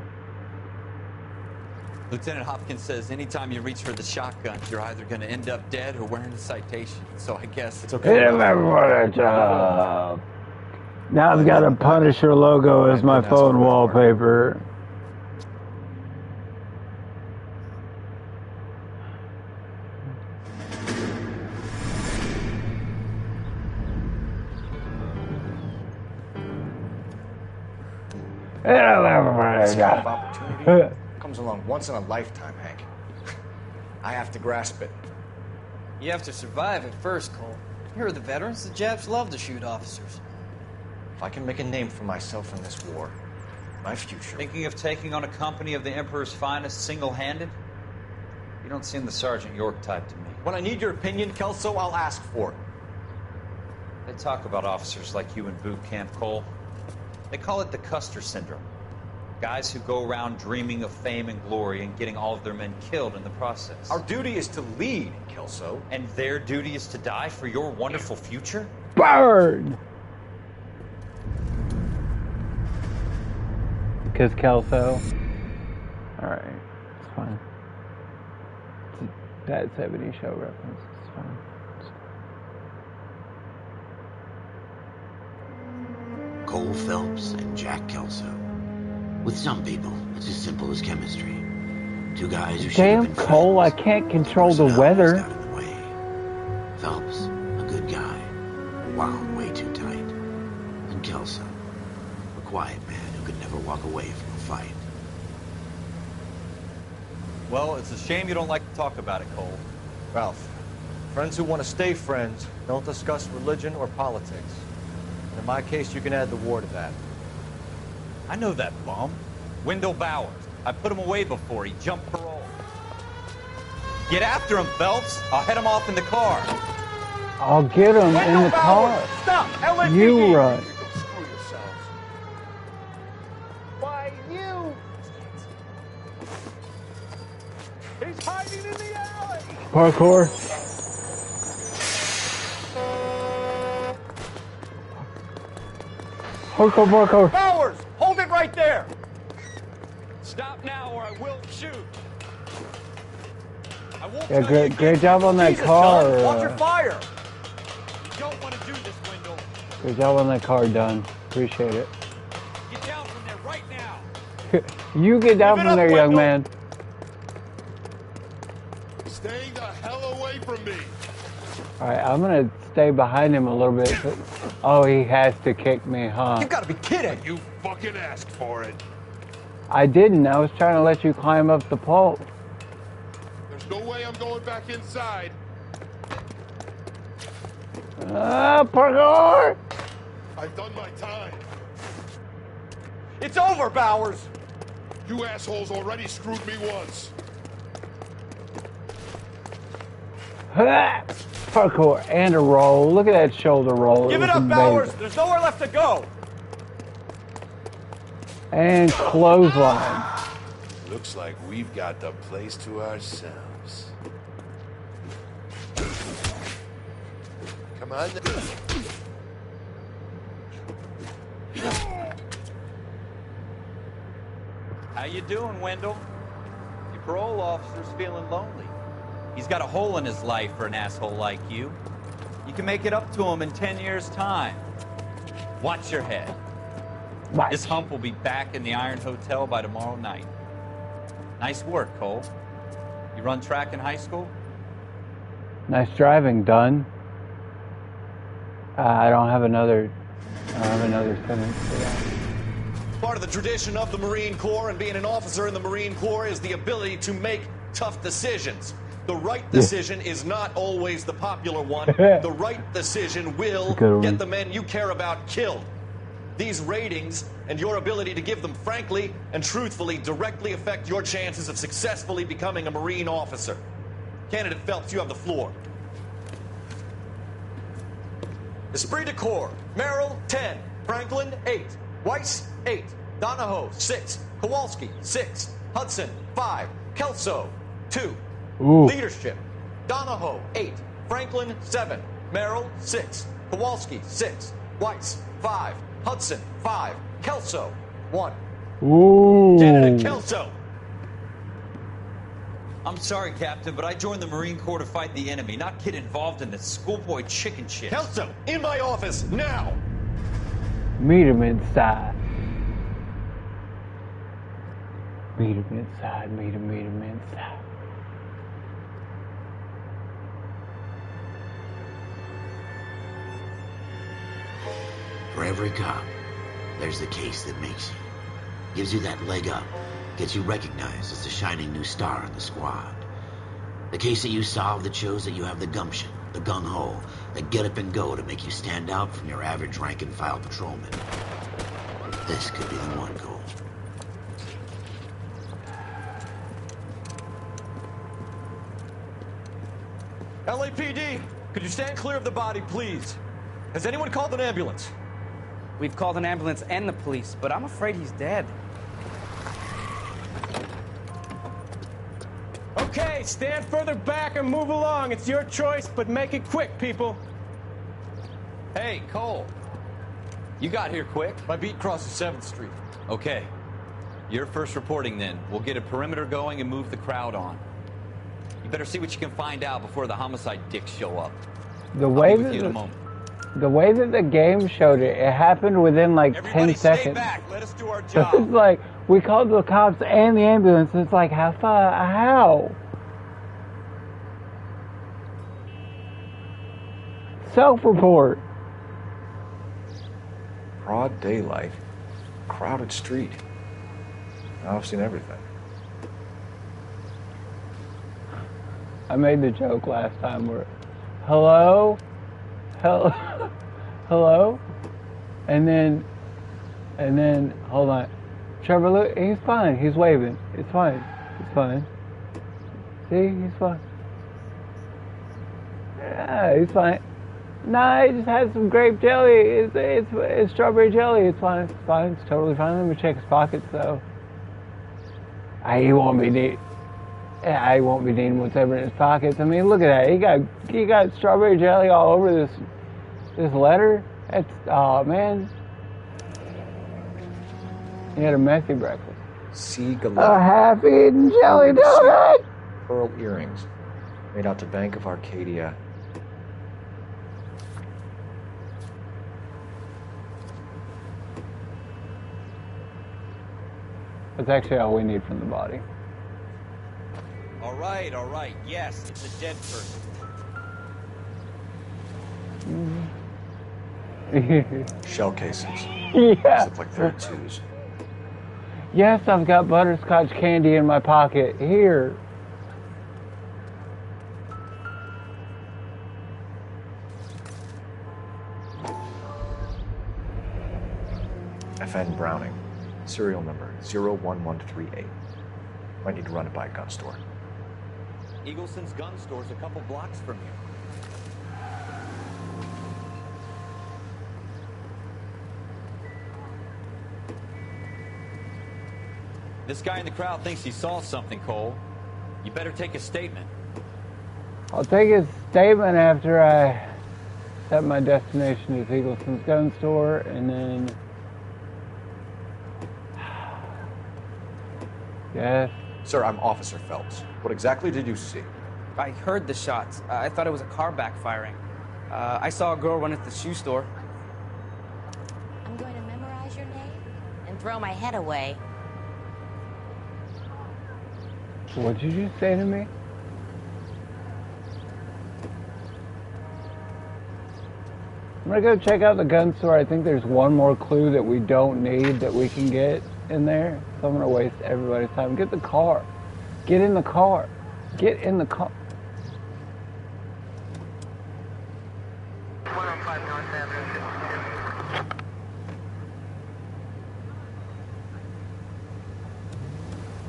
D: Lieutenant Hopkins says anytime you reach for the shotgun, you're either going to end up dead or wearing a citation. So I guess it's okay.
A: Favorite part of the job. Now I've got a Punisher logo as my phone wallpaper.
F: This kind of opportunity comes along once in a lifetime, Hank. I have to grasp it.
O: You have to survive it first, Cole. Here are the veterans. The Japs love to shoot officers.
F: If I can make a name for myself in this war, my future.
D: Thinking of taking on a company of the Emperor's finest single-handed? You don't seem the Sergeant York type to me.
K: When I need your opinion, Kelso, I'll ask for it.
D: They talk about officers like you in boot camp, Cole. They call it the Custer Syndrome. Guys who go around dreaming of fame and glory and getting all of their men killed in the process.
K: Our duty is to lead, Kelso.
D: And their duty is to die for your wonderful future?
A: Burn! Because Kelso. Alright, it's fine. It's a bad 70s show reference. It's fine.
B: Cole Phelps and Jack Kelso. With some people, it's as simple as chemistry. Two guys who should have
A: Damn,
B: been
A: Cole, I
B: friends.
A: can't control the
B: Personalities
A: weather.
B: got in the way. Phelps, a good guy, wound way too tight. And Kelso, a quiet man who could never walk away from a fight.
D: Well, it's a shame you don't like to talk about it, Cole.
K: Ralph, friends who want to stay friends don't discuss religion or politics. And in my case, you can add the war to that.
D: I know that bum. Wendell Bowers. I put him away before. He jumped parole. Get after him, Phelps. I'll head him off in the car.
A: I'll get him in the car.
E: Stop! LAPD!
A: You run.
E: Screw yourselves. Why, you? He's hiding in the alley!
A: Parkour. Parkour.
E: Bowers! Hold it right there! Stop now or I will shoot. I won't
A: Yeah,
E: tell you
A: great job on that
E: Jesus,
A: car.
E: son. Watch your fire! You don't want to do this, Wendell.
A: Good job on that car, done. Appreciate it.
E: Get down from there right now!
A: You get down
E: Give it
A: from
E: up,
A: there, young
E: Wendell.
A: man.
H: Stay the hell away from me.
A: Alright, I'm gonna stay behind him a little bit. Oh, he has to kick me, huh?
K: You gotta be kidding!
H: You fucking asked for it.
A: I didn't. I was trying to let you climb up the pole.
P: There's no way I'm going back inside.
A: Parkour!
P: I've done my time.
K: It's over, Bowers!
P: You assholes already screwed me once.
A: Parkour and a roll. Look at that shoulder roll.
K: Give it up, Bowers! There's nowhere left to go!
A: And clothesline.
P: Looks like we've got the place to ourselves. Come on.
D: How you doing, Wendell? Your parole officer's feeling lonely. He's got a hole in his life for an asshole like you. You can make it up to him in 10 years' time. Watch your head.
A: Watch.
D: This hump will be back in the Iron Hotel by tomorrow night. Nice work, Cole. You run track in high school?
A: Nice driving, done. I don't have another sentence for that.
Q: Part of the tradition of the Marine Corps and being an officer in the Marine Corps is the ability to make tough decisions. The right decision is not always the popular one. The right decision will get the men you care about killed. These ratings and your ability to give them frankly and truthfully directly affect your chances of successfully becoming a Marine officer. Candidate Phelps, you have the floor. Esprit de Corps, Merrill, 10. Franklin, 8. Weiss, 8. Donahoe, 6. Kowalski, 6. Hudson, 5. Kelso, 2. Leadership, Donahoe, 8. Franklin, 7. Merrill, 6. Kowalski, 6. Weiss, 5. Hudson, 5. Kelso, 1. Candidate Kelso.
D: I'm sorry, Captain, but I joined the Marine Corps to fight the enemy, not get involved in this schoolboy chicken shit.
Q: Kelso, in my office, now!
A: Meet him inside. Meet him inside. Meet him inside.
B: For every cop, there's the case that makes you. Gives you that leg up. Gets you recognized as the shining new star in the squad. The case that you solve that shows that you have the gumption, the gung-ho, the get up and go to make you stand out from your average rank-and-file patrolman. This could be the one, Cole.
K: LAPD, could you stand clear of the body, please? Has anyone called an ambulance?
R: We've called an ambulance and the police, but I'm afraid he's dead.
S: Okay, stand further back and move along. It's your choice, but make it quick, people.
D: Hey, Cole. You got here quick.
K: My beat crosses 7th Street.
D: Okay. You're first reporting then. We'll get a perimeter going and move the crowd on. You better see what you can find out before the homicide dicks show up.
A: The way
D: I'll be with you in a moment.
A: The way that the game showed it, it happened within like
D: Everybody
A: 10 seconds.
D: stay back. Let us do our
A: So
D: job.
A: it's like, we called the cops and the ambulance, and it's like, how? Self-report.
F: Broad daylight, crowded street. Now I've seen everything.
A: I made the joke last time where, hello? Hello? And then, hold on. Trevor, look, he's fine. He's waving. It's fine. It's fine. See, he's fine. Yeah, he's fine. Nah, he just had some grape jelly. It's strawberry jelly. It's fine. It's fine. It's totally fine. Let me check his pockets, though. He won't be neat. Yeah, he won't be needing whatever in his pockets. I mean, look at that. He got strawberry jelly all over this letter. That's, oh man. He had a messy breakfast.
F: C-Galore.
A: A half-eaten jelly donut.
F: Pearl earrings, made out to Bank of Arcadia.
A: That's actually all we need from the body.
D: All right. Yes, it's a dead person.
F: Shell casings.
A: Yeah.
F: Look like 32s.
A: Yes, I've got butterscotch candy in my pocket. Here.
F: FN Browning. Serial number 01138. Might need to run it by a gun store.
D: Eagleson's gun store's a couple blocks from here. This guy in the crowd thinks he saw something, Cole. You better take a statement.
A: I'll take his statement after I set my destination as Eagleson's gun store, and then... Yes.
F: Sir, I'm Officer Phelps. What exactly did you see?
R: I heard the shots. I thought it was a car backfiring. I saw a girl run into the shoe store.
T: I'm going to memorize your name and throw my head away.
A: What did you say to me? I'm gonna go check out the gun store. I think there's one more clue that we don't need that we can get in there. So I'm gonna waste everybody's time. Get the car. Get in the car. Get in the car.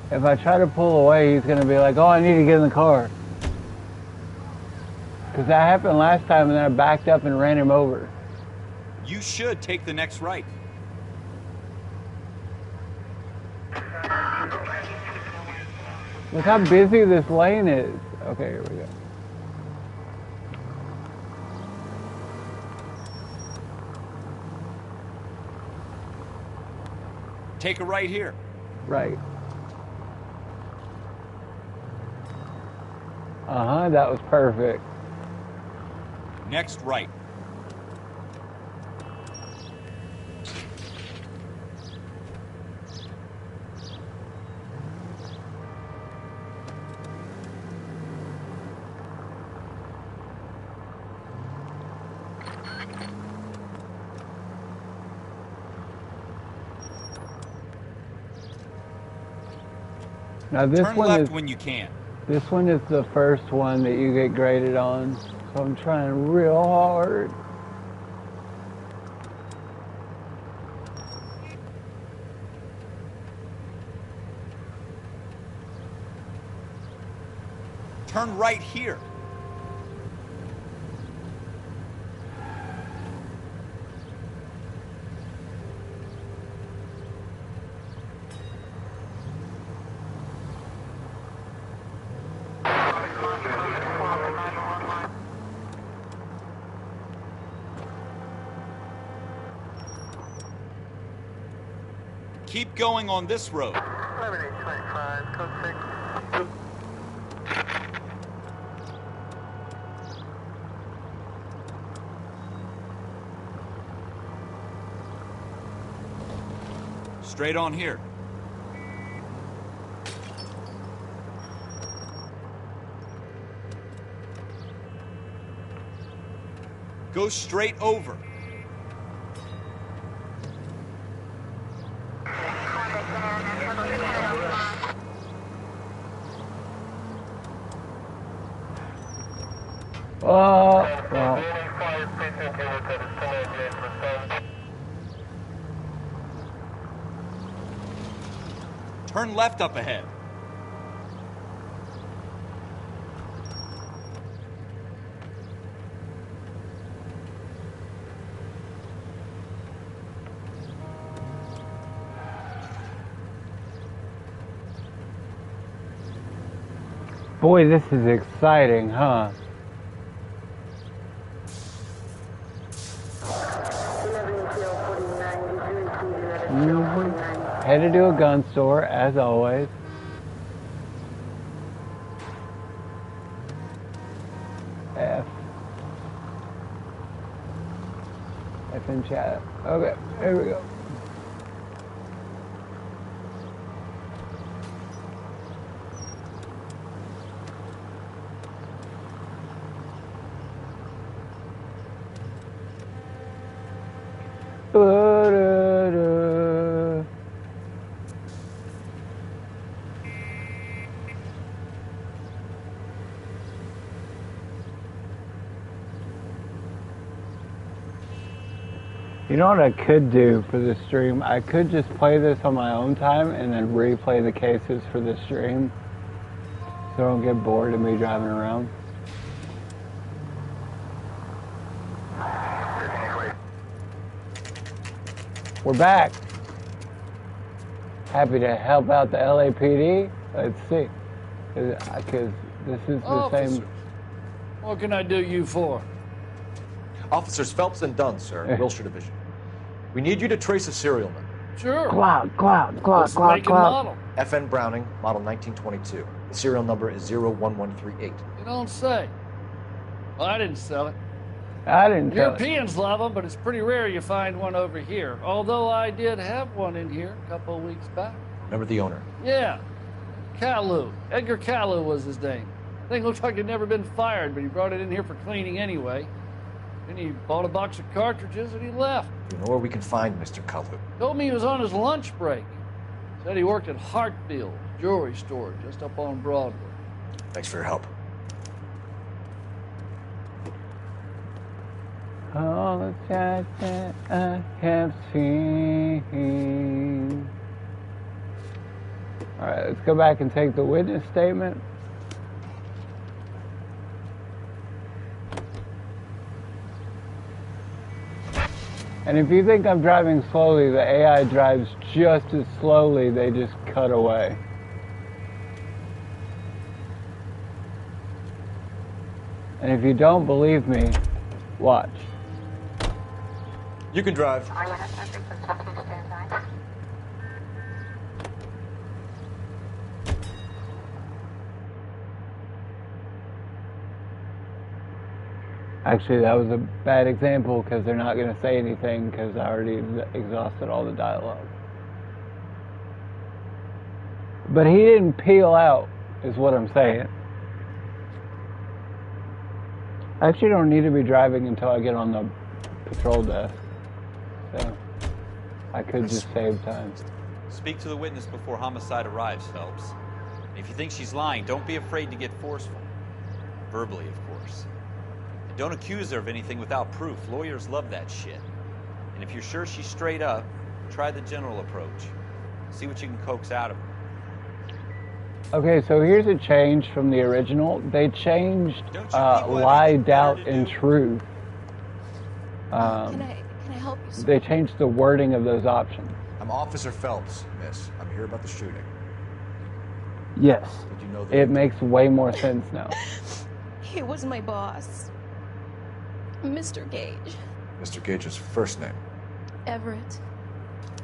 A: If I try to pull away, he's gonna be like, oh, I need to get in the car. Because that happened last time, and then I backed up and ran him over.
D: You should take the next right.
A: Look how busy this lane is. Okay, here we go.
D: Take a right here.
A: Right. Uh-huh, that was perfect.
D: Next right.
A: Now this
D: Turn
A: one
D: left
A: is
D: when you can.
A: this one is the first one that you get graded on. So I'm trying real hard.
D: Turn right here. Keep going on this road.
N: 11-825, code 6.
D: Straight on here. Go straight over.
A: Well.
D: Turn left up ahead.
A: Boy, this is exciting, huh? Headed to a gun store, as always. F in chat. Okay, here we go. You know what I could do for this stream? I could just play this on my own time and then replay the cases for the stream, so I don't get bored of me driving around. We're back. Happy to help out the LAPD. Let's see, because this is the same.
U: What can I do you for?
K: Officers Phelps and Dunn, sir, Wilshire Division. We need you to trace a serial number.
U: Sure. What's the make and model?
K: FN Browning, model 1922. The serial number is 01138.
U: You don't say. Well, I didn't sell it.
A: I didn't sell it.
U: Europeans love them, but it's pretty rare you find one over here. Although I did have one in here a couple of weeks back.
K: Remember the owner?
U: Yeah. Kalu. Edgar Kalu was his name. Thing looks like he'd never been fired, but he brought it in here for cleaning anyway. Then he bought a box of cartridges and he left.
K: You know where we can find Mr. Kalu?
U: Told me he was on his lunch break. Said he worked at Hartfield jewelry store just up on Broadway.
K: Thanks for your help.
A: All the shots that I have seen. All right, let's go back and take the witness statement. And if you think I'm driving slowly, the AI drives just as slowly, they just cut away. And if you don't believe me, watch.
K: You can drive.
A: Actually, that was a bad example because they're not going to say anything because I already exhausted all the dialogue. But he didn't peel out, is what I'm saying. I actually don't need to be driving until I get on the patrol desk. So I could just save time.
V: Speak to the witness before homicide arrives, Phelps. If you think she's lying, don't be afraid to get forceful. Verbally, of course. Don't accuse her of anything without proof. Lawyers love that shit. And if you're sure she's straight up, try the general approach. See what you can coax out of her.
A: Okay, so here's a change from the original. They changed lie, doubt, and truth.
W: Can I help you, sir?
A: They changed the wording of those options.
K: I'm Officer Phelps, miss. I'm here about the shooting.
A: Yes.
K: Did you know that?
A: It makes way more sense now.
W: He was my boss. Mr. Gage.
K: Mr. Gage's first name.
W: Everett.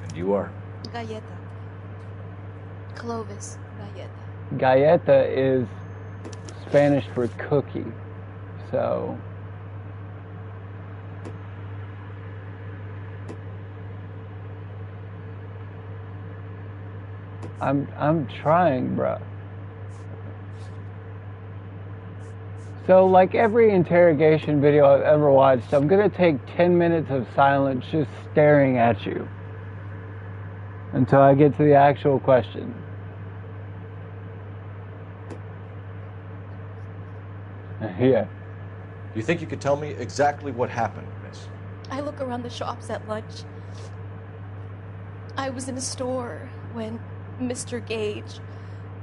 K: And you are?
W: Galleta. Clovis Galleta.
A: Galleta is Spanish for cookie. So I'm trying, bruh. So like every interrogation video I've ever watched, I'm gonna take 10 minutes of silence just staring at you until I get to the actual question. Yeah.
K: Do you think you could tell me exactly what happened, miss?
W: I look around the shops at lunch. I was in a store when Mr. Gage,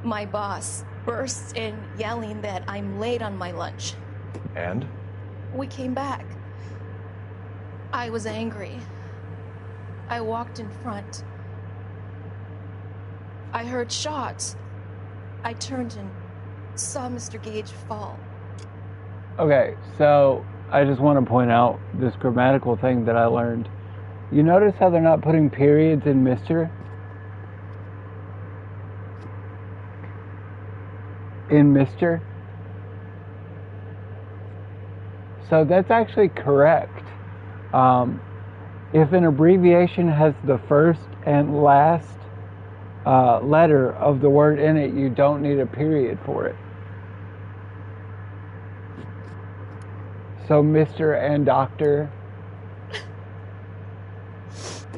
W: my boss, bursts in yelling that I'm late on my lunch.
K: And?
W: We came back. I was angry. I walked in front. I heard shots. I turned and saw Mr. Gage fall.
A: Okay, so I just want to point out this grammatical thing that I learned. You notice how they're not putting periods in Mr.? In Mr.? So that's actually correct. If an abbreviation has the first and last letter of the word in it, you don't need a period for it. So Mr. and Dr.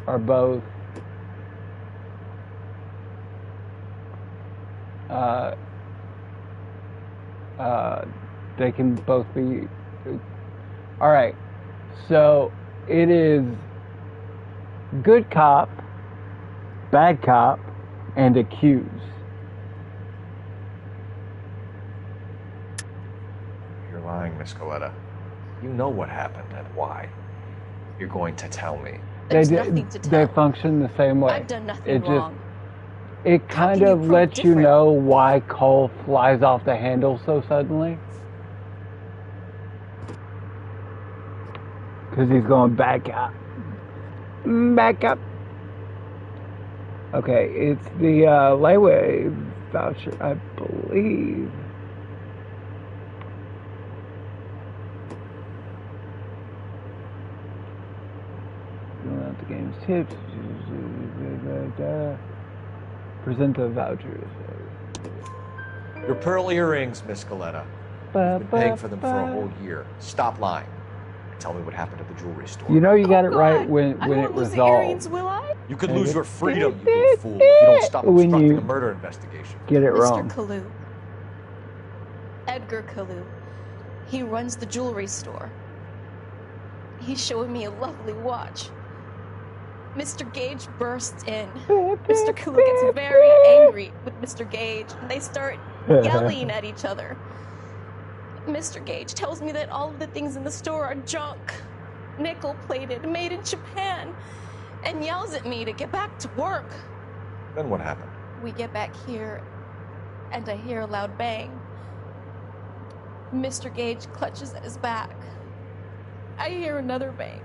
A: are both they can both be. All right, so it is good cop, bad cop, and accused.
F: You're lying, Miss Coletta. You know what happened and why. You're going to tell me.
W: There's nothing to
A: They
W: tell.
A: function the same way.
W: I've done nothing wrong.
A: It kind
W: can you
A: of
W: prove
A: lets you
W: different?
A: know why Cole flies off the handle so suddenly. Because he's going back up. Back up. Okay, it's the layaway voucher, I believe. Filling out the game's tips. Present the vouchers.
F: Your pearl earrings, Miss Coletta. You've been paying for them for a whole year. Stop lying. And tell me what happened at the jewelry store.
A: You know you got it right when it resolves.
W: Will I?
F: You could lose your freedom, you big fool, if you don't stop
A: When
F: obstructing
A: you
F: a murder investigation.
A: Get it
W: Mr.
A: wrong.
W: Kalu. Edgar Kalu. He runs the jewelry store. He's showing me a lovely watch. Mr. Gage bursts in. Mr. Kalu gets very angry with Mr. Gage, and they start yelling at each other. Mr. Gage tells me that all of the things in the store are junk, nickel-plated, made in Japan, and yells at me to get back to work.
F: Then what happened?
W: We get back here, and I hear a loud bang. Mr. Gage clutches at his back. I hear another bang,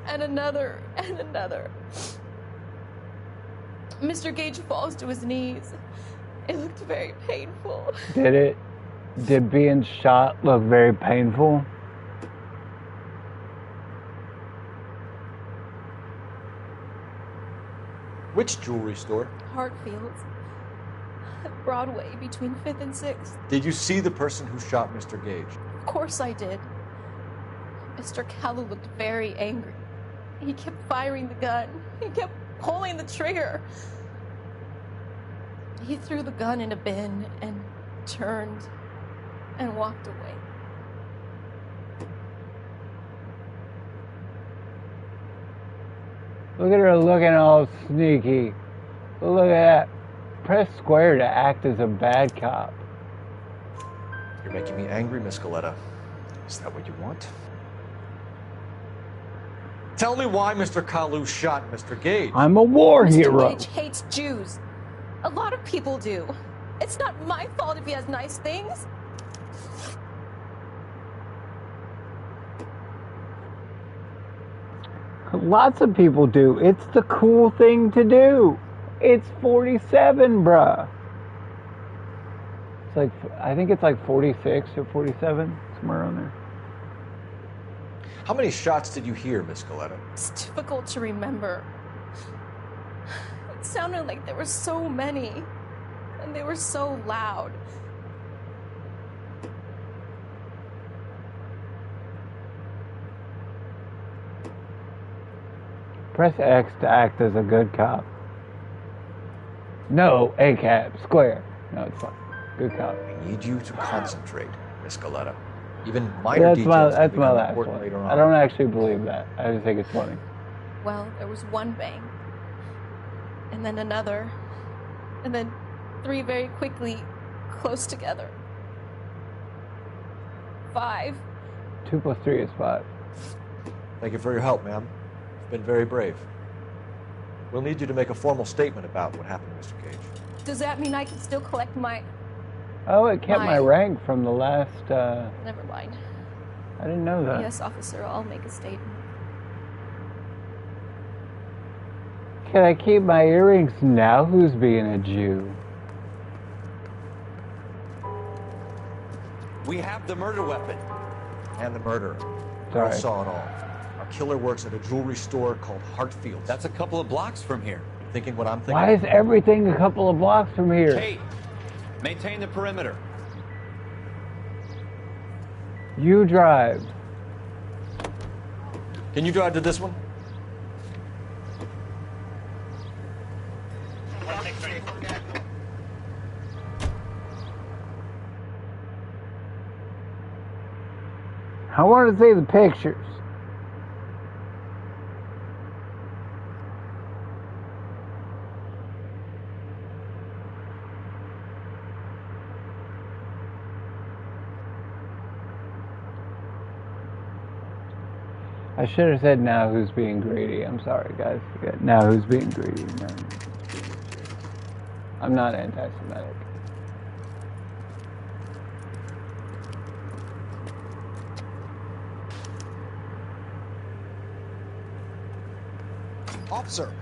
W: and another, and another. Mr. Gage falls to his knees. It looked very painful.
A: Did it? Did being shot look very painful?
F: Which jewelry store?
W: Hartfield's. Broadway, between 5th and 6th.
F: Did you see the person who shot Mr. Gage?
W: Of course I did. Mr. Kalu looked very angry. He kept firing the gun. He kept pulling the trigger. He threw the gun in a bin and turned and walked away.
A: Look at her looking all sneaky. Look at that. Press square to act as a bad cop.
F: You're making me angry, Miss Coletta. Is that what you want? Tell me why Mr. Kalu shot Mr. Gage.
A: I'm a war hero.
W: Mr. Gage hates Jews. A lot of people do. It's not my fault if he has nice things.
A: Lots of people do. It's the cool thing to do. It's 47, bruh. It's like, I think it's like 46 or 47, somewhere around there.
F: How many shots did you hear, Miss Coletta?
W: It's difficult to remember. It sounded like there were so many, and they were so loud.
A: Press X to act as a good cop. No, A cap, square. No, it's fine. Good cop.
F: I need you to concentrate, Miss Coletta. Even minor
A: That's
F: details
A: my
F: become
A: last
F: important
A: one.
F: later on.
A: I don't actually believe that. I just think it's funny.
W: Well, there was one bang, and then another, and then three very quickly, close together. 5.
A: 2 + 3 is 5.
F: Thank you for your help, ma'am. You've been very brave. We'll need you to make a formal statement about what happened to Mr. Gage.
W: Does that mean I can still collect my...
A: Oh, it kept my rank from the last...
W: Never mind.
A: I didn't know that.
W: Yes, officer, I'll make a statement.
A: Can I keep my earrings now? Who's being a Jew?
Q: We have the murder weapon.
F: And the murderer.
A: Sorry.
F: I saw it all. Our killer works at a jewelry store called Hartfield's.
V: That's a couple of blocks from here.
F: Thinking what I'm thinking?
A: Why is everything a couple of blocks from here?
V: Kate, maintain the perimeter.
A: You drive.
F: Can you drive to this one?
A: I want to see the pictures. I should have said now who's being greedy. I'm sorry, guys. Now who's being greedy? No. I'm not anti-Semitic.
G: Officer,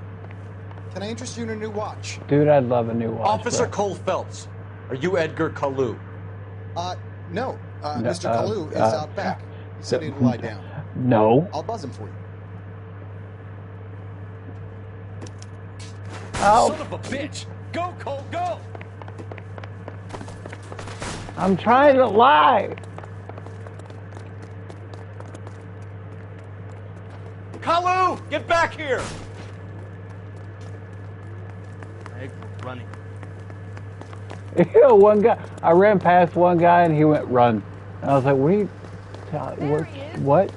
G: can I interest you in a new watch?
A: Dude, I'd love a new watch.
F: Officer
A: bro.
F: Cole Phelps, are you Edgar Kalu?
G: No. Mr. Kalu is out back. He said he'd lie down.
A: No.
G: I'll buzz him for you.
A: Oh.
D: Son of a bitch! Go, Cole, go!
A: I'm trying to lie.
F: Kalu, get back here!
U: Running.
A: One guy, I ran past one guy and he went run. And I was like, what are you, what?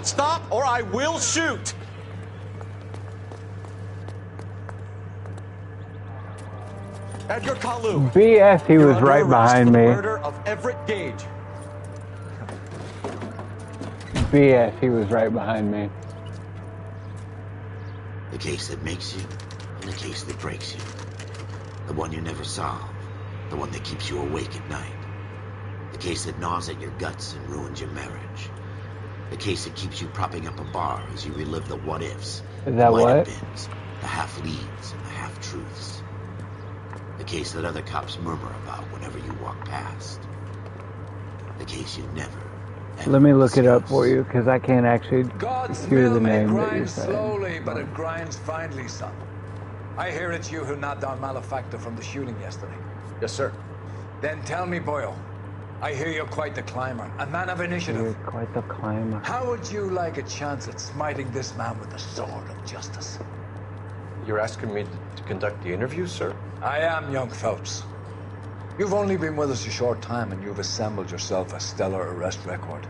F: Stop or I will shoot! Edgar Kalu.
A: BS, he was right behind me.
F: Murder of Everett Gage.
A: BS, he was right behind me.
B: The case that makes you, and the case that breaks you. The one you never solve. The one that keeps you awake at night. The case that gnaws at your guts and ruins your marriage. The case that keeps you propping up a bar as you relive the what-ifs,
A: Is that
B: the
A: what?
B: bins, the half-leads, and the half-truths. The case that other cops murmur about whenever you walk past. The case you never, ever
A: Let me look it up for you, because I can't actually
J: God's
A: hear
J: mill
A: the
J: may
A: name that you're
J: grind
A: saying.
J: slowly, but it grinds finely, son. I hear it's you who knocked down Malefactor from the shooting yesterday.
F: Yes, sir.
J: Then tell me, Boyle, I hear you're quite the climber, a man of initiative.
A: You're quite the climber.
J: How would you like a chance at smiting this man with the sword of justice?
F: You're asking me to conduct the interview, sir?
J: I am, young Phelps. You've only been with us a short time and you've assembled yourself a stellar arrest record.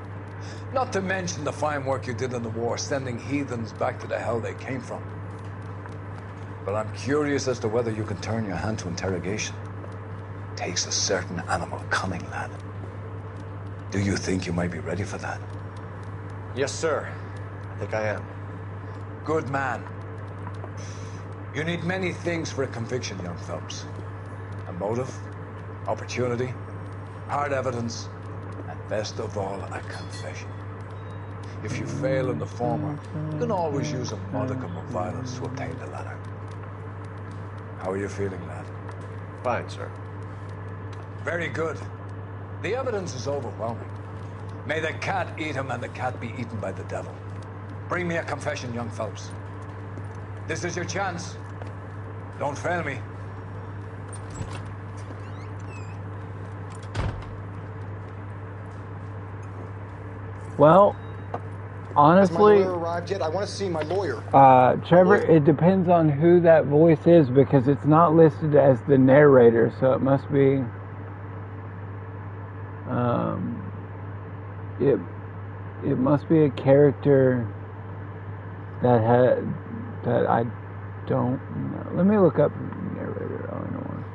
J: Not to mention the fine work you did in the war, sending heathens back to the hell they came from. But I'm curious as to whether you can turn your hand to interrogation. Takes a certain animal cunning, lad. Do you think you might be ready for that?
F: Yes, sir. I think I am.
J: Good man. You need many things for a conviction, young Phelps. A motive, opportunity, hard evidence, and best of all, a confession. If you fail in the former, you can always use a modicum of violence to obtain the latter. How are you feeling, lad?
F: Fine, sir.
J: Very good. The evidence is overwhelming. May the cat eat him and the cat be eaten by the devil. Bring me a confession, young Phelps. This is your chance. Don't fail me.
A: Well, honestly,
G: Has my lawyer arrived yet? I want to see my lawyer.
A: Trevor, it depends on who that voice is because it's not listed as the narrator, so it must be. It must be a character that I don't know. Let me look up narrator. Oh, no one.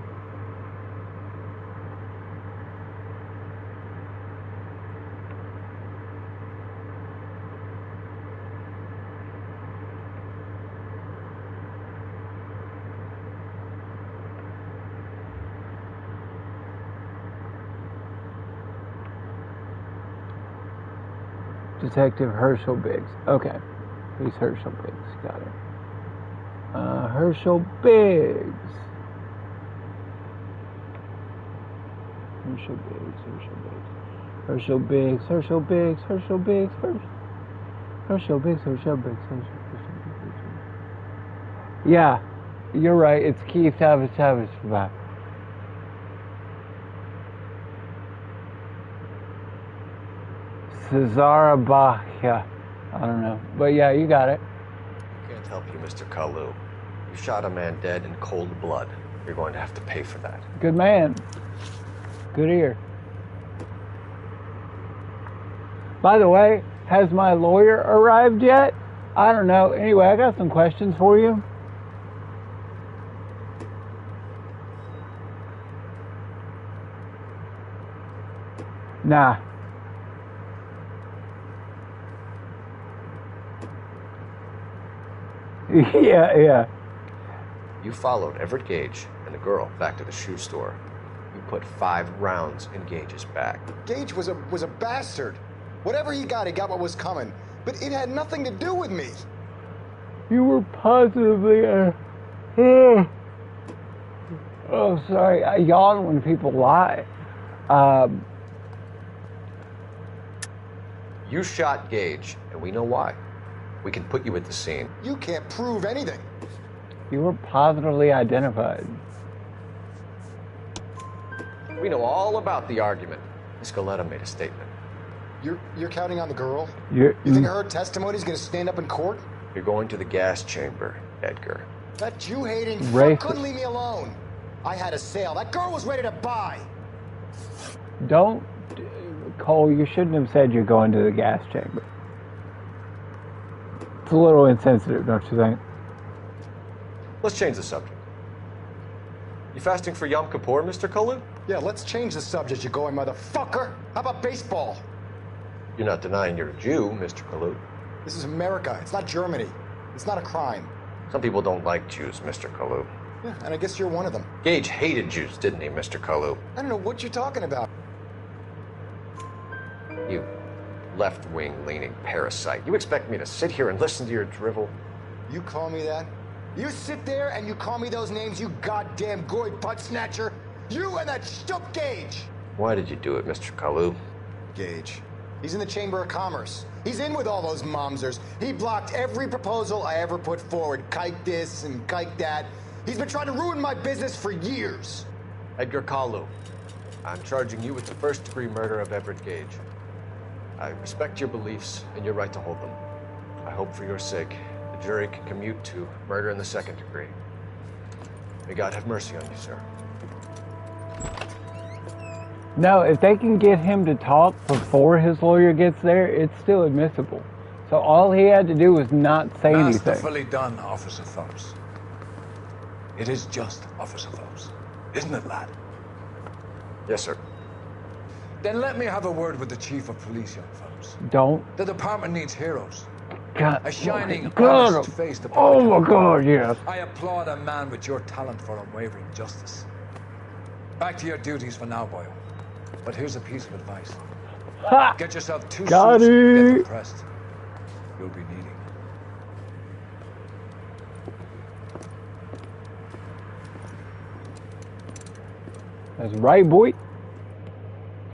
A: Detective Herschel Biggs. Okay. He's Herschel Biggs. Got it. Herschel Biggs. Herschel Biggs. Herschel Biggs. Herschel Biggs. Herschel Biggs. Herschel Biggs. Herschel Biggs. Yeah. You're right. It's Keith Chavez. Cesara Bahia. I don't know. But yeah, you got it.
F: Can't help you, Mr. Kalu. You shot a man dead in cold blood. You're going to have to pay for that.
A: Good man. Good ear. By the way, has my lawyer arrived yet? I don't know. Anyway, I got some questions for you. Nah. Yeah.
F: You followed Everett Gage and the girl back to the shoe store. You put 5 rounds in Gage's back.
G: Gage was a bastard. Whatever he got what was coming. But it had nothing to do with me.
A: You were positively... oh, sorry. I yawn when people lie.
F: You shot Gage, and we know why. We can put you at the scene.
G: You can't prove anything.
A: You were positively identified.
F: We know all about the argument. Miss Goleta made a statement.
G: You're counting on the girl?
A: You
G: think her testimony is going to stand up in court?
F: You're going to the gas chamber, Edgar.
G: That Jew-hating fuck couldn't leave me alone. I had a sale. That girl was ready to buy.
A: Don't... Cole, you shouldn't have said you're going to the gas chamber. It's a little insensitive, don't you think?
F: Let's change the subject. You fasting for Yom Kippur, Mr. Kalu?
G: Yeah, let's change the subject, you going motherfucker. How about baseball?
F: You're not denying you're a Jew, Mr. Kalu.
G: This is America. It's not Germany. It's not a crime.
F: Some people don't like Jews, Mr. Kalu.
G: Yeah, and I guess you're one of them.
F: Gage hated Jews, didn't he, Mr. Kalu?
G: I don't know what you're talking about.
F: You left-wing leaning parasite. You expect me to sit here and listen to your drivel?
G: You call me that? You sit there and you call me those names, you goddamn goy butt snatcher? You and that stup Gage!
F: Why did you do it, Mr. Kalu?
G: Gage. He's in the Chamber of Commerce. He's in with all those momsers. He blocked every proposal I ever put forward. Kike this and kike that. He's been trying to ruin my business for years.
F: Edgar Kalu, I'm charging you with the first-degree murder of Everett Gage. I respect your beliefs and your right to hold them. I hope for your sake the jury can commute to murder in the second degree. May God have mercy on you, sir.
A: No, if they can get him to talk before his lawyer gets there, it's still admissible. So all he had to do was not say anything.
J: Masterfully done, Officer Phelps. It is just Officer Phelps. Isn't it, lad?
F: Yes, sir.
J: Then let me have a word with the Chief of Police, young Phelps.
A: Don't.
J: The department needs heroes.
A: God,
J: a shining,
A: God.
J: honest face to
A: Oh my God, yes.
J: I applaud a man with your talent for unwavering justice. Back to your duties for now, boyo. But here's a piece of advice.
A: Ha!
J: Get yourself 2
A: Got
J: suits,
A: it.
J: get them pressed. You'll be needing them.
A: That's right, boy.